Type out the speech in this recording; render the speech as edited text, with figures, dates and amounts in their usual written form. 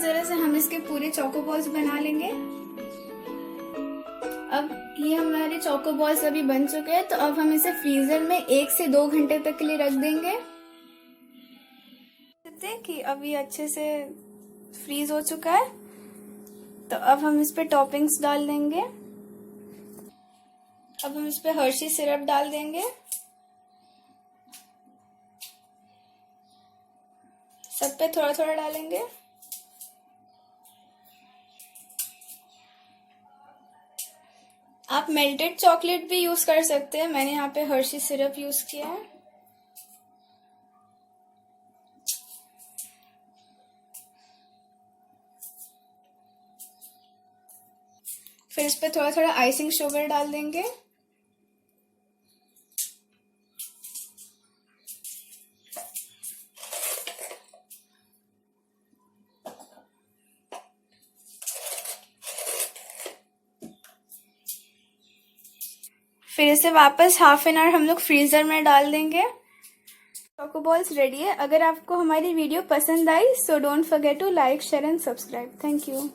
तरह से हम इसके पूरे चोको बॉल्स बना लेंगे। अब ये हमारे चोको बॉल्स अभी बन चुके हैं, तो अब हम इसे फ्रीजर में 1 से 2 घंटे तक के लिए रख देंगे। कि अब ये अच्छे से फ्रीज हो चुका है, तो अब हम इस पे टॉपिंग्स डाल देंगे। अब हम इस पे हर्शी सिरप डाल देंगे। सब पे थोड़ा थोड़ा डालेंगे। आप मेल्टेड चॉकलेट भी यूज कर सकते हैं, मैंने यहाँ पे हर्शी सिरप यूज किया है। फिर इस पे थोड़ा थोड़ा आइसिंग शुगर डाल देंगे। फिर इसे वापस हाफ एन आवर हम लोग फ्रीजर में डाल देंगे। चोको बॉल्स रेडी है। अगर आपको हमारी वीडियो पसंद आई, so don't forget to like, share and subscribe. Thank you.